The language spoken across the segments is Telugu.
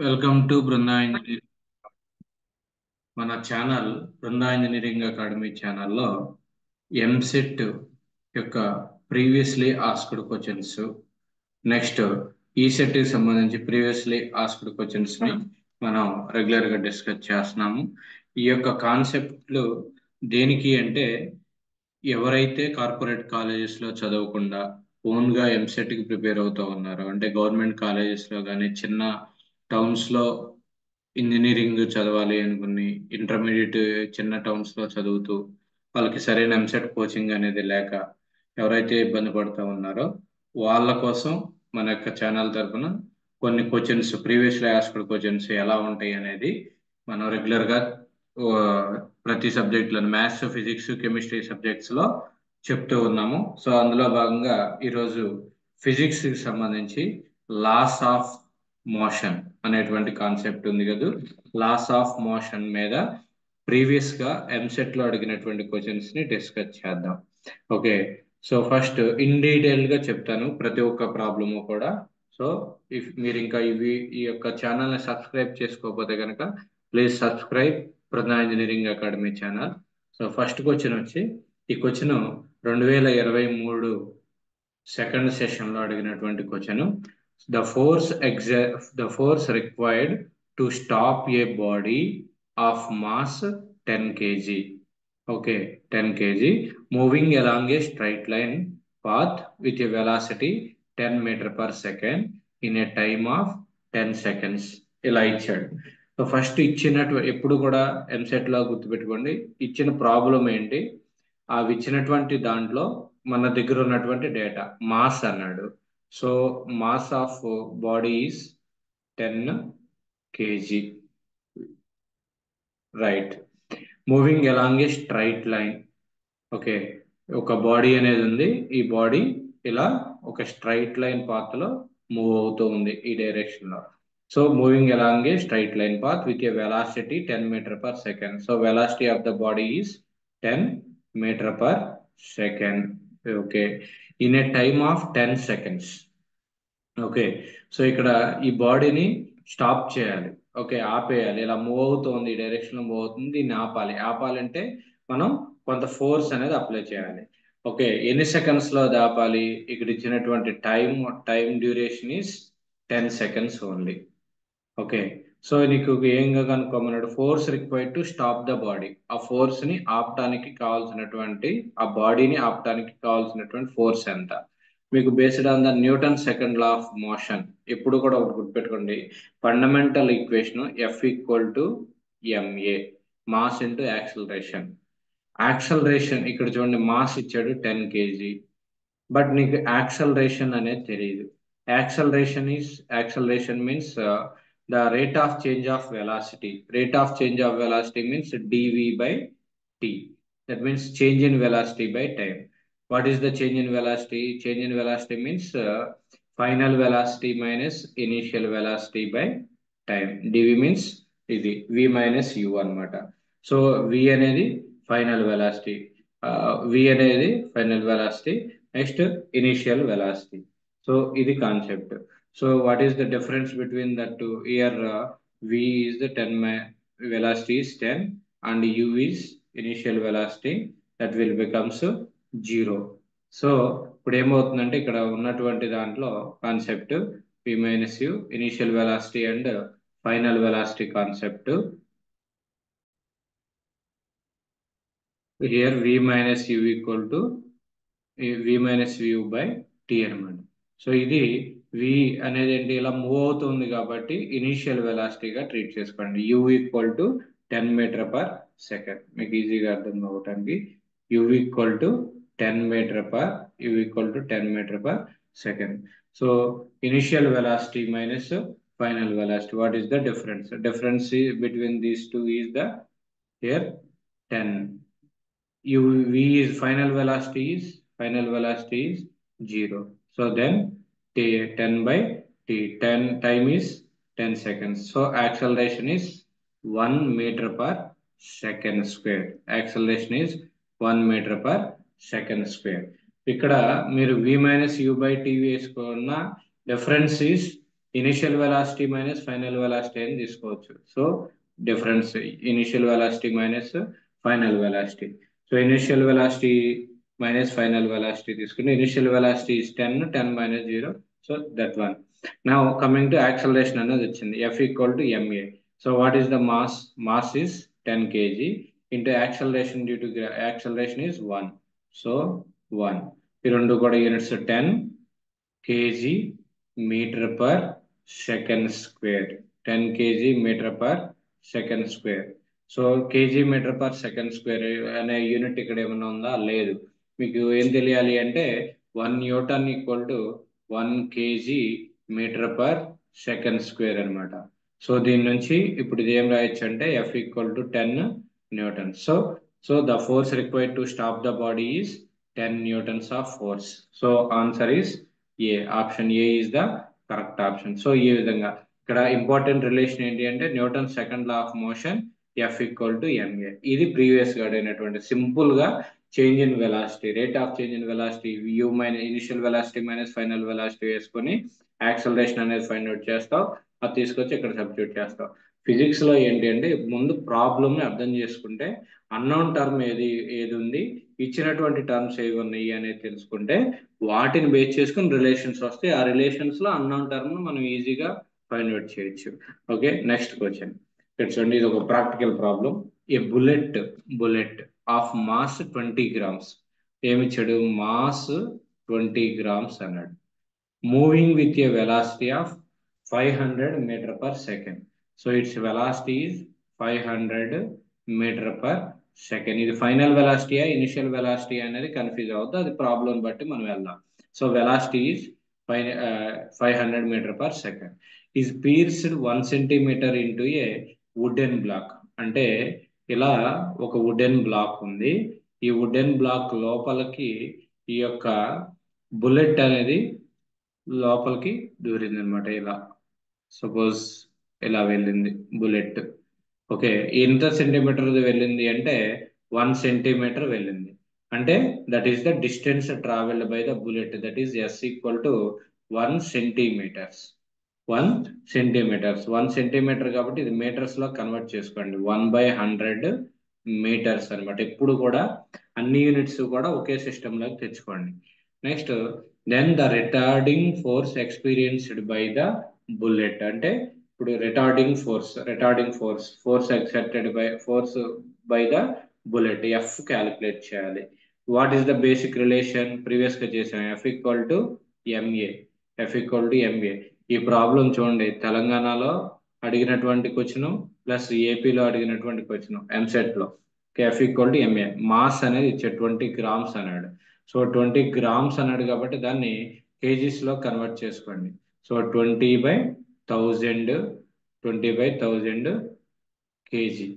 Welcome to Brinda engineering. మన ఛానల్ బృందా ఇంజనీరింగ్ అకాడమీ ఛానల్లో ఎంసెట్ యొక్క previously asked questions, next ECET కి సంబంధించి ప్రీవియస్లీ ఆస్క్డ్ క్వశ్చన్స్ ని మనం రెగ్యులర్ గా డిస్కస్ చేస్తున్నాము. ఈ యొక్క కాన్సెప్ట్లు దేనికి అంటే ఎవరైతే కార్పొరేట్ కాలేజెస్ లో చదవకుండా ఓన్ గా ఎంసెట్ కి ప్రిపేర్ అవుతూ ఉన్నారో, అంటే గవర్నమెంట్ కాలేజెస్ లో కానీ చిన్న టౌన్స్ లో ఇంజనీరింగ్ చదవాలి అనుకుని ఇంటర్మీడియట్ చిన్న టౌన్స్ లో చదువుతూ వాళ్ళకి సరైన ఎంసెట్ కోచింగ్ అనేది లేక ఎవరైతే ఇబ్బంది పడుతూ ఉన్నారో వాళ్ళ కోసం మన యొక్క ఛానల్ తరఫున కొన్ని క్వశ్చన్స్, ప్రీవియస్లీ ఆస్క్డ్ క్వశ్చన్స్ ఎలా ఉంటాయి అనేది మనం రెగ్యులర్ గా ఆ, ప్రతి సబ్జెక్టులో మ్యాథ్స్, ఫిజిక్స్, కెమిస్ట్రీ సబ్జెక్ట్స్ లో చెప్తూ ఉన్నాము. సో అందులో భాగంగా ఈరోజు ఫిజిక్స్ కి సంబంధించి లాస్ ఆఫ్ మోషన్ అనేటువంటి కాన్సెప్ట్ ఉంది కదా. లాస్ ఆఫ్ మోషన్ మీద ప్రీవియస్ గా ఎంసెట్ లో అడిగినటువంటి క్వశ్చన్స్ ని డిస్కస్ చేద్దాం. Okay, so first in detail గా చెప్తాను ప్రతి ఒక్క ప్రాబ్లము కూడా. సో ఇఫ్ మీరు ఇంకా ఈ యొక్క ఛానల్ ని సబ్స్క్రైబ్ చేసుకోకపోతే కనుక please subscribe Pragya engineering academy channel. So first question వచ్చి, ఈ క్వశ్చన్ 2023 సెకండ్ సెషన్ లో అడిగినటువంటి question. The force required to stop a body of mass 10 kg. Okay, 10 kg moving along a straight line path with a velocity 10 meter per second in a time of 10 seconds. ఇలా ఇచ్చాడు. సో ఫస్ట్ ఇచ్చినట్టు ఎప్పుడు కూడా ఎంసెట్ లో గుర్తుపెట్టుకోండి, ఇచ్చిన ప్రాబ్లం ఏంటి, అవి ఇచ్చినటువంటి దాంట్లో మన దగ్గర ఉన్నటువంటి డేటా మాస్ అన్నాడు. So mass of body is 10 kg, right. Moving along a straight line. Okay, ఒక బాడీ అనేది ఉంది, ఈ బాడీ ఇలా ఒక స్ట్రైట్ లైన్ పాత్ లో మూవ్ అవుతూ ఉంది ఈ డైరెక్షన్ లో. So moving along a straight line path with a velocity 10 metre per second. So velocity of the body is 10 metre per second. Okay, in a time of 10 seconds. Okay, so ఇక్కడ ఈ బాడీని స్టాప్ చేయాలి. ఓకే, ఆపేయాలి. ఇలా మూవ్ అవుతుంది, ఈ డైరెక్షన్ లో మూవ్ అవుతుంది, దీన్ని ఆపాలి. ఆపాలంటే మనం కొంత ఫోర్స్ అనేది అప్లై చేయాలి. ఓకే, ఎన్ని సెకండ్స్ లో అది ఆపాలి? ఇక్కడ ఇచ్చినటువంటి time duration is 10 seconds only. Okay, so నీకు ఏంగా కనుక్కోమన్నాడు, force required to stop the body. ఆ ఫోర్స్ ని ఆపడానికి కావాల్సినటువంటి, ఆ బాడీని ఆపడానికి కావాల్సినటువంటి ఫోర్స్ ఎంత? మీకు based on the Newton second law of motion. ఎప్పుడు కూడా ఒకటి గుర్తుపెట్టుకోండి, fundamental equation F equal to MA, mass into acceleration. Acceleration ఇక్కడ చూడండి, మాస్ ఇచ్చాడు 10 kg, బట్ నీకు యాక్సలరేషన్ అనేది తెలియదు. Acceleration means the rate of change of velocity. Rate of change of velocity means dv by t. That means change in velocity by time. What is the change in velocity? Change in velocity means final velocity minus initial velocity by time. dv means ఇది v minus u అన్నమాట. సో v అనేది ఫైనల్ వెలాసిటీ, v అనేది final velocity, next initial velocity. So ఇది concept. So what is the difference between that two? Here v is the 10 velocity is 10 and u is initial velocity, that will becomes 0. So ఇప్పుడు ఏమవుతుందంటే ఇక్కడ ఉన్నటువంటి దాంట్లో concept v minus u initial velocity and final velocity concept. Here v minus u equal to v minus u by t అనమాట. సో ఇది v అనేది ఏంటి, ఇలా మూవ్ అవుతుంది కాబట్టి ఇనిషియల్ వెలాసిటీగా ట్రీట్ చేసుకోండి. u equal to 10 metre per second, మీకు ఈజీగా అర్థం అవ్వటానికి u equal to 10 metre per second. So initial velocity minus final velocity, what is the difference? Difference between these two is the here 10. v is final velocity is 0. So then 10 by t, 10 time is 10 seconds. So acceleration is 1 meter per second square. Acceleration is 1 meter per second square. ఇక్కడ మీరు v minus u by t వేసుకున్న difference is initial velocity minus final velocity అని తీసుకోవచ్చు. So difference initial velocity minus final velocity. So initial velocity minus final velocity తీసుకుంటే initial velocity is 10 minus 0. So that one. Now coming to acceleration అనేది వచ్చింది. F equal to ma. So what is the mass? Mass is 10 kg into acceleration due to acceleration is 1. So 1. ఈ రెండు కూడా units 10 kg meter per second square. 10 kg meter per second square. So kg metre per second square అనే యూనిట్ ఇక్కడ ఏమన్నా ఉందా? లేదు. మీకు ఏం తెలియాలి అంటే 1 newton equal to 1 kg metre per second square అనమాట. సో దీని నుంచి ఇప్పుడు ఇది ఏం రాయొచ్చు అంటే F equal to 10 newton. So the force required to stop the body is 10 newtons of force. So answer is a. Option a is the correct option. So ఈ విధంగా ఇక్కడ ఇంపార్టెంట్ రిలేషన్ ఏంటి అంటే Newton second law of motion F equal to ma. ఇది ప్రీవియస్ గా అడిగినటువంటి సింపుల్ గా change in velocity, rate of change in velocity U minus initial velocity minus final velocity వేసుకొని యాక్సలరేషన్ అనేది ఫైండ్ అవుట్ చేస్తావు. అది తీసుకొచ్చి ఇక్కడ సబ్స్టిట్యూట్ చేస్తావు. ఫిజిక్స్ లో ఏంటి అంటే ముందు ప్రాబ్లమ్ ని అర్థం చేసుకుంటే అన్నోన్ టర్మ్ ఏది ఉంది, ఇచ్చినటువంటి టర్మ్స్ ఏవి ఉన్నాయి అనేది తెలుసుకుంటే వాటిని బేస్ చేసుకుని రిలేషన్స్ వస్తాయి. ఆ రిలేషన్స్ లో అన్నోన్ టర్మ్ మనం ఈజీగా ఫైండ్ అవుట్ చేయొచ్చు. ఓకే, నెక్స్ట్ క్వశ్చన్ చూడండి. ఇది ఒక practical problem. A bullet of mass 20 grams. ఏమిచ్చాడు? మాస్ 20 grams అన్నాడు. Moving with a velocity of 500 meter per second. So its velocity is 500 meter per second. ఇది ఫైనల్ వెలాసిటీయా ఇనిషియల్ వెలాసిటీ అనేది కన్ఫ్యూజ్ అవుతుంది. అది ప్రాబ్లం బట్టి మనం వెళ్దాం. So velocity is 500 meter per second. Is pierced 1 centimeter into a wooden black. అంటే ఇలా ఒక వుడెన్ బ్లాక్ ఉంది. ఈ వుడెన్ బ్లాక్ లోపలికి ఈ యొక్క బుల్లెట్ అనేది లోపలికి దూరింది అనమాట. ఇలా సపోజ్ ఇలా వెళ్ళింది బుల్లెట్. ఓకే, ఎంత సెంటీమీటర్ వెళ్ళింది అంటే 1 centimeter వెళ్ళింది. అంటే that is the distance travelled by the bullet. That is S equal to 1 centimeters. 1 centimeter కాబట్టి ఇది మీటర్స్ లో కన్వర్ట్ చేసుకోండి. 1/100 meters అనమాట. ఎప్పుడు కూడా అన్ని యూనిట్స్ కూడా ఒకే సిస్టమ్ లోకి తెచ్చుకోండి. Next then the retarding force experienced by the bullet. అంటే ఇప్పుడు force excepted by the bullet F calculate చేయాలి. What is the basic relation? Previous గా చేసాం. F equal to ma. ఈ ప్రాబ్లం చూడండి, తెలంగాణలో అడిగినటువంటి క్వశ్చన్ ప్లస్ ఏపీలో అడిగినటువంటి క్వశ్చన్ ఎంసెట్ లో. F equal to ma. Mass అనేది ఇచ్చే 20 grams అన్నాడు. సో 20 grams అన్నాడు కాబట్టి దాన్ని కేజీస్ లో కన్వర్ట్ చేసుకోండి. So 20/1000 KG.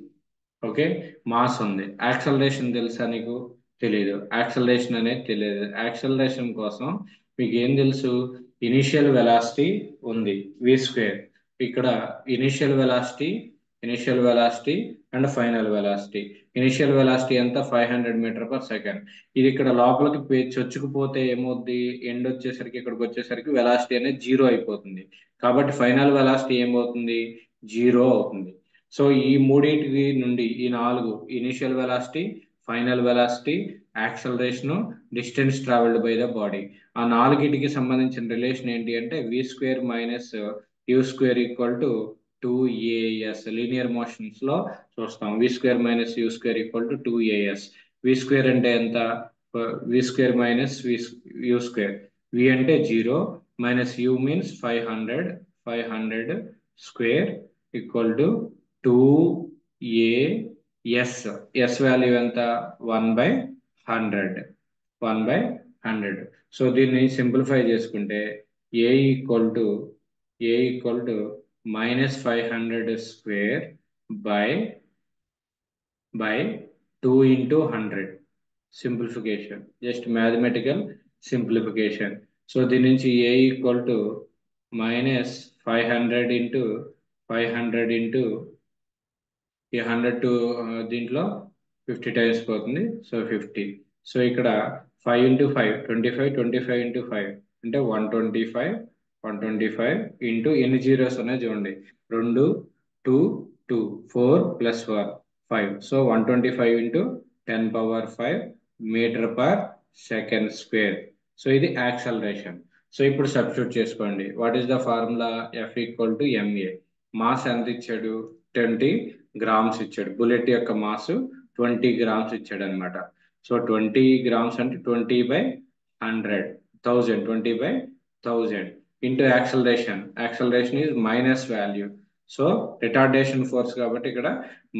ఓకే, మాస్ ఉంది. యాక్సలరేషన్ తెలుసా నీకు? తెలియదు. యాక్సలరేషన్ అనేది తెలియదు. యాక్సలరేషన్ కోసం మీకు ఏం తెలుసు? ఇనిషియల్ వెలాసిటీ ఉంది v². ఇక్కడ initial velocity and final velocity. Initial velocity ఎంత? 500 meter per second. ఇది ఇక్కడ లోపలికి చొచ్చుకుపోతే ఏమవుద్ది? ఎండ్ వచ్చేసరికి ఇక్కడికి వచ్చేసరికి వెలాసిటీ అనేది 0 అయిపోతుంది. కాబట్టి ఫైనల్ వెలాసిటీ ఏమవుతుంది? 0 అవుతుంది. సో ఈ మూడింటి నుండి ఈ 4 initial velocity, final velocity, acceleration, distance travelled by the body, ఆ 4కి సంబంధించిన రిలేషన్ ఏంటి అంటే v² minus u² equal to 2as. Linear motions లో చూస్తాం. v² minus u² equal to 2as. v² అంటే ఎంత? v² minus u². v అంటే 0 minus u means 500 square equal to 2as. s value ఎంత? 1/100. సో దీన్ని సింప్లిఫై చేసుకుంటే a equal to -500 square by 2 into 100. Simplification, just mathematical simplification. So దీని నుంచి a equal to -500 into 500 into ఈ 100 టు దీంట్లో 50 టైమ్స్ పోతుంది. సో 50. సో ఇక్కడ 5 into 5 25, 25 into 5 అంటే 125 125 ఇంటూ ఎన్ని జీరోస్ ఉన్నాయి చూడండి, 2 2 2 4 plus 1 5. So 125 into 10⁵ metre per second square. So ఇది యాక్సలరేషన్. సో ఇప్పుడు సబ్స్టిట్యూట్ చేసుకోండి. What is the formula? F equal to MA. Mass ఎంత ఇచ్చాడు? 20 గ్రామ్స్ ఇచ్చాడు. బుల్లెట్ యొక్క మాస్ 20 గ్రామ్స్ ఇచ్చాడు అనమాట. సో 20 గ్రామ్స్ అంటే 20/100, 1000, 20/1000 into acceleration. Acceleration is minus value. So retardation force కాబట్టి ఇక్కడ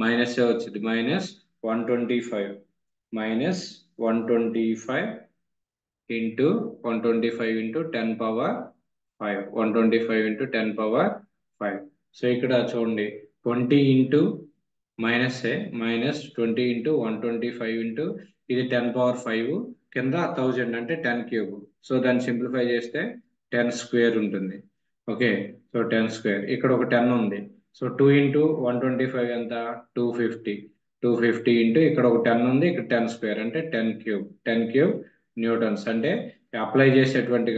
మైనస్ వచ్చింది. -125 -125 ఇంటూ 125 ఇంటూ 10⁵. 125 ఇంటూ 10⁵. సో ఇక్కడ చూడండి 20 ఇంటూ -20 ఇంటూ 125 ఇంటూ ఇది 10⁵, కింద 1000 అంటే 10³. సో దాన్ని సింప్లిఫై చేస్తే 10 స్క్వేర్ ఉంటుంది. Okay, so 10 square. ఇక్కడ ఒక 10 ఉంది. సో 2 ఇంటూ 125 ఎంత? 250. 250 ఇంటూ ఇక్కడ ఒక 10 ఉంది, ఇక్కడ 10 స్క్వేర్ అంటే 10³ 10³ న్యూటన్స్. అంటే అప్లై చేసేటువంటి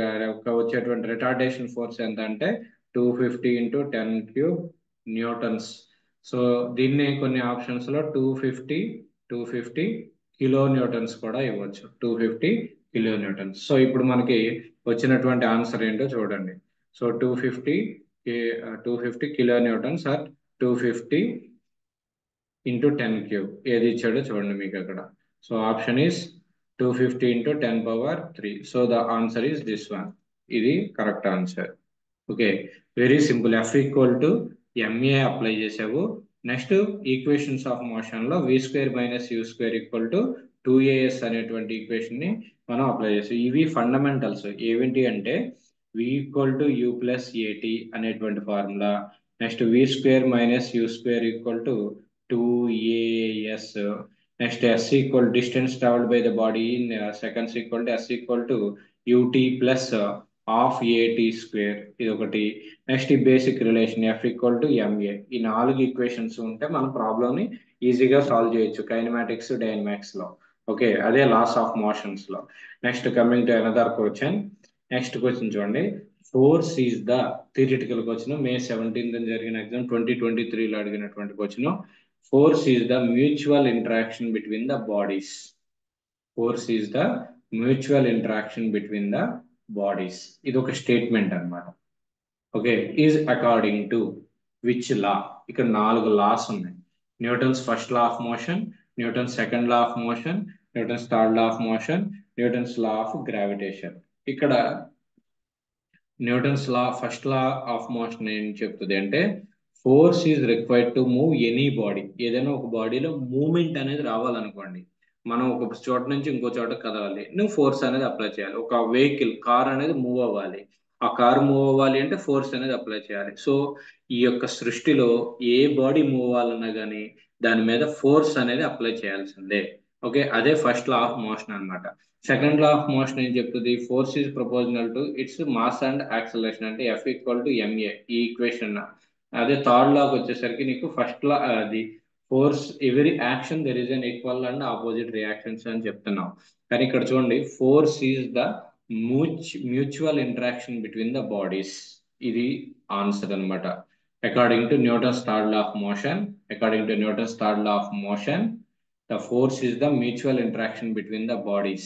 వచ్చేటువంటి రిటార్డేషన్ ఫోర్స్ ఎంత అంటే 250 ఇంటూ 10³ న్యూటన్స్. సో దీన్ని కొన్ని ఆప్షన్స్ లో 250 కిలో న్యూటన్స్ కూడా ఇవ్వచ్చు. 250 కిలో న్యూటన్స్. సో ఇప్పుడు మనకి వచ్చినటువంటి ఆన్సర్ ఏంటో చూడండి. So 250 kilo newtons or 250 into 10³ ఏది ఇచ్చాడో చూడండి మీకు అక్కడ. So option is 250 into 10⁵. So the answer is this one. ఇది correct answer. Okay, very simple. F equal to MA apply చేసావు. నెక్స్ట్ ఈక్వేషన్స్ ఆఫ్ మోషన్ లో v² - u² equal to 2as అనేటువంటి ఈక్వేషన్ ని మనం అప్లై చేసాం. ఇవి ఫండమెంటల్స్. ఏమిటి అంటే v equal to u plus AT అనేటువంటి formula. Next v² - u² equal to 2as. Next s equal distance travelled by the body in seconds equal to s equal to ut plus half AT square. ఇది ఒకటి. నెక్స్ట్ ఈ basic relation F equal to MA. ఈ 4 ఈక్వేషన్స్ ఉంటే మనం ప్రాబ్లమ్ ని ఈజీగా సాల్వ్ చేయొచ్చు కైనమాటిక్స్, డైనమాక్స్ లో. ఓకే, అదే లాస్ ఆఫ్ మోషన్స్ లో. Next coming to another question. Next question చూడండి. Force is the theoretical question. May 17th జరిగిన ఎగ్జామ్ 2023 లో అడిగినటువంటి question. Force is the mutual interaction between the bodies. Force is the mutual interaction between the bodies. ఇది ఒక స్టేట్మెంట్ అన్నమాట. Okay, is according to which law? ఇక్కడ 4 లాస్ ఉన్నాయి. Newton's first law of motion, Newton's second law of motion, Newton's third law of motion, Newton's law of gravitation. ఇక్కడ Newton's law first law of motion ఏం చెప్తుంది అంటే force is required to move any body. ఏదైనా ఒక బాడీలో మూవ్మెంట్ అనేది రావాలనుకోండి, మనం ఒక చోట నుంచి ఇంకో చోట కదలాలి, నువ్వు ఫోర్స్ అనేది అప్లై చేయాలి. ఒక వెహికల్ కార్ అనేది మూవ్ అవ్వాలి, ఆ కార్ మూవ్ అవ్వాలి అంటే ఫోర్స్ అనేది అప్లై చేయాలి. సో ఈ యొక్క సృష్టిలో ఏ బాడీ మూవ్ అవ్వాలన్నా కానీ దాని మీద ఫోర్స్ అనేది అప్లై చేయాల్సిందే. ఓకే, అదే ఫస్ట్ లా ఆఫ్ మోషన్ అన్నమాట. సెకండ్ లా ఆఫ్ మోషన్ ఏం చెప్తుంది? Force is proportional to its mass and acceleration. అంటే F ఈక్వల్ టు MA ఈ ఈక్వేషన్. అదే థర్డ్ లాకి వచ్చేసరికి నీకు ఫస్ట్ లా అది force every action there is an equal and opposite reactions అని చెప్తున్నాం. కానీ ఇక్కడ చూడండి force is the mutual interaction between the bodies. ఇది ఆన్సర్ అన్నమాట. According to Newton's third law of motion, the force is the mutual interaction between the bodies.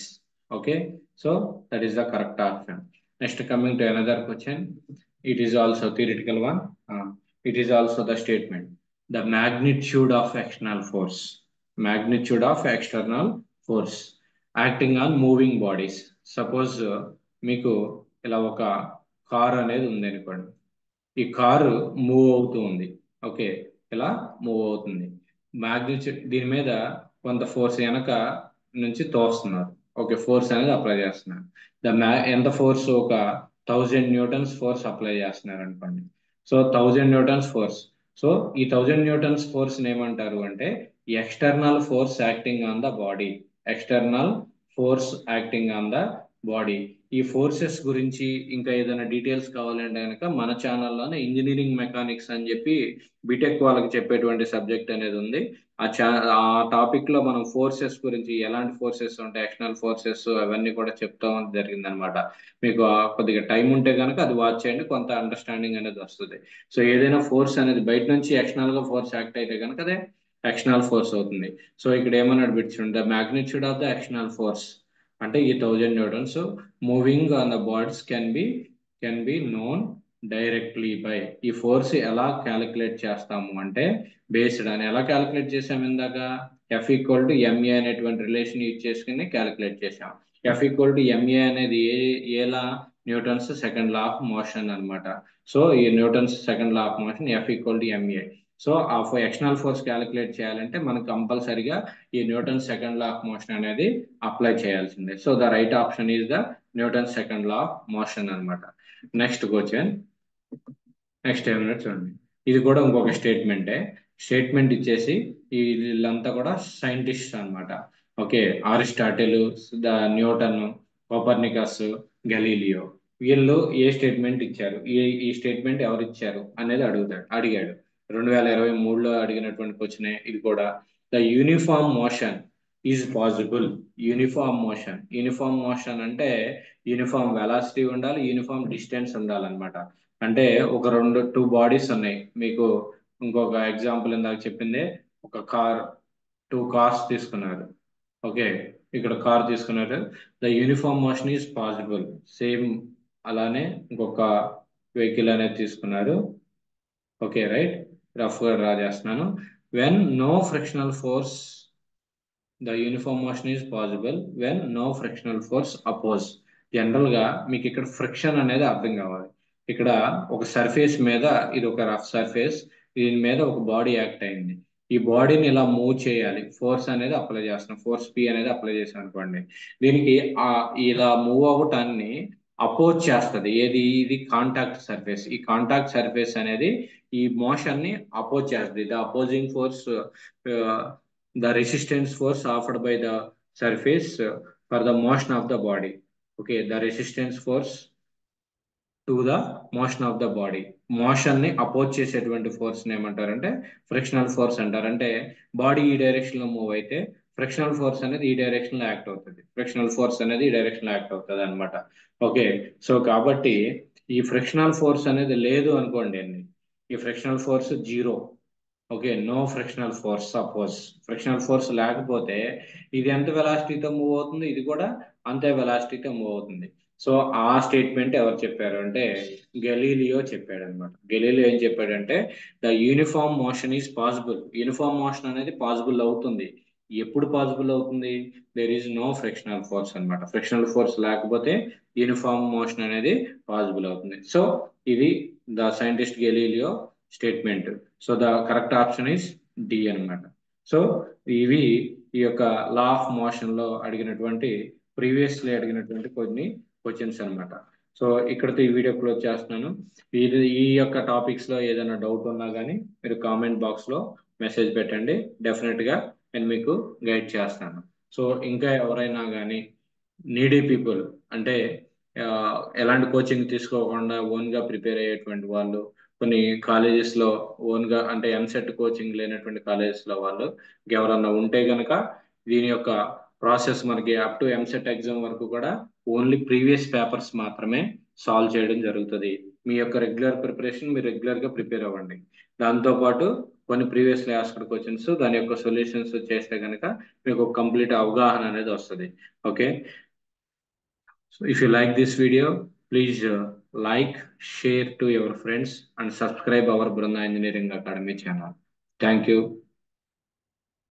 Okay, so that is the correct option. Next, coming to another question. It is also theoretical one. It is also the statement. The magnitude of external force. Magnitude of external force acting on moving bodies. Suppose మీకు ఇలా ఒక కార్ అనేది ఉంది అనుకోండి. ఈ కారు మూవ్ అవుతూ ఉంది. ఓకే, ఇలా మూవ్ అవుతుంది. మ్యాగ్నిట్యూడ్ దీని మీద కొంత ఫోర్స్ వెనక నుంచి తోస్తున్నారు. ఓకే, ఫోర్స్ అనేది అప్లై చేస్తున్నారు. ఎంత ఫోర్స్? ఒక 1000 న్యూటన్స్ ఫోర్స్ అప్లై చేస్తున్నారు అనుకోండి. So 1000 Newton's force. సో ఈ 1000 న్యూటన్స్ ఫోర్స్ ఏమంటారు అంటే external force acting on the body. External force acting on the body. ఈ ఫోర్సెస్ గురించి ఇంకా ఏదైనా డీటెయిల్స్ కావాలంటే కనుక మన ఛానల్లోనే ఇంజనీరింగ్ మెకానిక్స్ అని చెప్పి బీటెక్ వాళ్ళకి చెప్పేటువంటి సబ్జెక్ట్ అనేది ఉంది. ఆ టాపిక్ లో మనం ఫోర్సెస్ గురించి ఎలాంటి ఫోర్సెస్ ఉంటాయి, ఎక్స్టర్నల్ ఫోర్సెస్ అవన్నీ కూడా చెప్తాం జరిగింది అనమాట. మీకు కొద్దిగా టైం ఉంటే కనుక అది వాచ్ చేయండి, కొంత అండర్స్టాండింగ్ అనేది వస్తుంది. సో ఏదైనా ఫోర్స్ అనేది బయట నుంచి ఎక్స్టర్నల్ గా ఫోర్స్ యాక్ట్ అయితే కనుక అదే ఎక్స్టర్నల్ ఫోర్స్ అవుతుంది. సో ఇక్కడ ఏమన్నాడు బిట్స్ the magnitude of the external force అంటే ఈ 1000 newtons moving on the bodies can be known directly by. ఈ ఫోర్స్ ఎలా క్యాలిక్యులేట్ చేస్తాము అంటే బేస్డ్ అని ఎలా క్యాలిక్యులేట్ చేసాము ఇందాక ఎఫ్ ఈక్వల్ టు ఎంఏ అనేటువంటి రిలేషన్ యూజ్ చేసుకుని క్యాలిక్యులేట్ చేసాం. ఎఫ్ ఈక్వల్ టు ఎంఏ అనేది ఏలా Newton's second law of motion అన్నమాట. సో ఈ Newton's second law of motion F equal to MA. So ఆ ఎక్స్టర్నల్ ఫోర్స్ క్యాలిక్యులేట్ చేయాలంటే మనకు కంపల్సరిగా ఈ Newton second law of motion అనేది అప్లై చేయాల్సిందే. So the right option is the Newton second law of motion అన్నమాట. నెక్స్ట్ క్వశ్చన్, నెక్స్ట్ ఏమన్నా చూడండి. ఇది కూడా ఇంకొక స్టేట్మెంటే. స్టేట్మెంట్ ఇచ్చేసి వీళ్ళంతా కూడా సైంటిస్ట్ అన్నమాట. Okay, Aristotle, the Newton, Copernicus, Galileo వీళ్ళు ఏ స్టేట్మెంట్ ఇచ్చారు, ఈ స్టేట్మెంట్ ఎవరు ఇచ్చారు అనేది అడిగాడు. 2023లో అడిగినటువంటి క్వశ్చన్ ఇది కూడా. The uniform motion is possible. Uniform motion అంటే యూనిఫామ్ వెలాసిటీ ఉండాలి, యూనిఫామ్ డిస్టెన్స్ ఉండాలన్నమాట. అంటే ఒక టూ బాడీస్ ఉన్నాయి మీకు. ఇంకొక ఎగ్జాంపుల్ ఇందాక చెప్పింది, ఒక కార్, టూ కార్స్ తీసుకున్నారు. ఓకే, ఇక్కడ కార్ తీసుకున్నారు. The uniform motion is possible. Same అలానే ఇంకొక వెహికల్ అనేది తీసుకున్నారు. ఓకే రైట్, రఫ్ గా డ్రా చేస్తున్నాను. When no frictional force the uniform motion is possible when no frictional force oppose. General గా మీకు ఇక్కడ ఫ్రిక్షన్ అనేది అర్థం కావాలి. ఇక్కడ ఒక సర్ఫేస్ మీద, ఇది ఒక రఫ్ సర్ఫేస్, దీని మీద ఒక బాడీ యాక్ట్ అయింది. ఈ బాడీని ఇలా మూవ్ చేయాలి, ఫోర్స్ అనేది అప్లై చేస్తున్నాం, ఫోర్స్ పి అనేది అప్లై చేసాం అనుకోండి. దీనికి ఇలా మూవ్ అవ్వటాన్ని అపోజ్ చేస్తుంది ఏది, ఇది కాంటాక్ట్ సర్ఫేస్. ఈ కాంటాక్ట్ సర్ఫేస్ అనేది ఈ మోషన్ ని అపోజ్ చేస్తుంది. The opposing force, the resistance force offered by the surface for the motion of the body. Okay, the resistance force to the motion of the body. Motion ని అపోజ్ చేసేటువంటి ఫోర్స్ ఏమంటారంటే ఫ్రిక్షనల్ ఫోర్స్ అంటారు. అంటే బాడీ ఈ డైరెక్షన్ లో మూవ్ అయితే ఫ్రిక్షనల్ ఫోర్స్ అనేది ఈ డైరెక్షన్ లో యాక్ట్ అవుతుంది, ఈ డైరెక్షన్ లో యాక్ట్ అవుతుంది అనమాట. ఓకే, సో కాబట్టి ఈ ఫ్రిక్షనల్ ఫోర్స్ అనేది లేదు అనుకోండి, ఈ frictional force zero. Okay, no frictional force. Suppose frictional force లేకపోతే ఇది ఎంత వెలాసిటీతో మూవ్ అవుతుంది, ఇది కూడా అంతే వెలాసిటీతో మూవ్ అవుతుంది. సో ఆ స్టేట్మెంట్ ఎవరు చెప్పారు అంటే గెలీలియో చెప్పాడు అనమాట. గెలీలియో ఏం చెప్పాడంటే the uniform motion is possible. Uniform motion అనేది పాసిబుల్ అవుతుంది. ఎప్పుడు పాసిబుల్ అవుతుంది? There is no frictional force అన్నమాట. ఫ్రిక్షనల్ ఫోర్స్ లేకపోతే యూనిఫామ్ మోషన్ అనేది పాసిబుల్ అవుతుంది. సో ఇది the scientist Galileo statement. So the correct option is d అన్నమాట. సో ఇవి ఈ యొక్క లా ఆఫ్ మోషన్ లో ప్రీవియస్లీ అడిగినటువంటి కొన్ని క్వశ్చన్స్ అన్నమాట. సో ఇక్కడతో ఈ వీడియో క్లోజ్ చేస్తున్నాను. ఈ యొక్క టాపిక్స్ లో ఏదైనా డౌట్ ఉన్నా కానీ మీరు కామెంట్ బాక్స్ లో మెసేజ్ పెట్టండి, డెఫినెట్ గా నేను మీకు గైడ్ చేస్తాను. సో ఇంకా ఎవరైనా కానీ నీడీ పీపుల్ అంటే ఆ, ఎలాంటి కోచింగ్ తీసుకోకుండా ఓన్ గా ప్రిపేర్ అయ్యేటువంటి వాళ్ళు, కొన్ని కాలేజెస్ లో ఓన్ గా అంటే ఎంసెట్ కోచింగ్ లేనటువంటి కాలేజెస్ లో వాళ్ళు ఎవరన్నా ఉంటే గనక దీని యొక్క ప్రాసెస్ మనకి అప్ టు ఎంసెట్ ఎగ్జామ్ వరకు కూడా ఓన్లీ ప్రీవియస్ పేపర్స్ మాత్రమే సాల్వ్ చేయడం జరుగుతుంది. మీ యొక్క రెగ్యులర్ ప్రిపరేషన్ మీరు రెగ్యులర్ గా ప్రిపేర్ అవ్వండి. దాంతో పాటు కొన్ని ప్రీవియస్లీ ఆస్క్డ్ క్వశ్చన్స్ దాని యొక్క సొల్యూషన్స్ చేస్తే కనుక మీకు కంప్లీట్ అవగాహన అనేది వస్తుంది. Okay, so if you like this video, please like, share to your friends and subscribe our Brahma Engineering Academy channel. Thank you.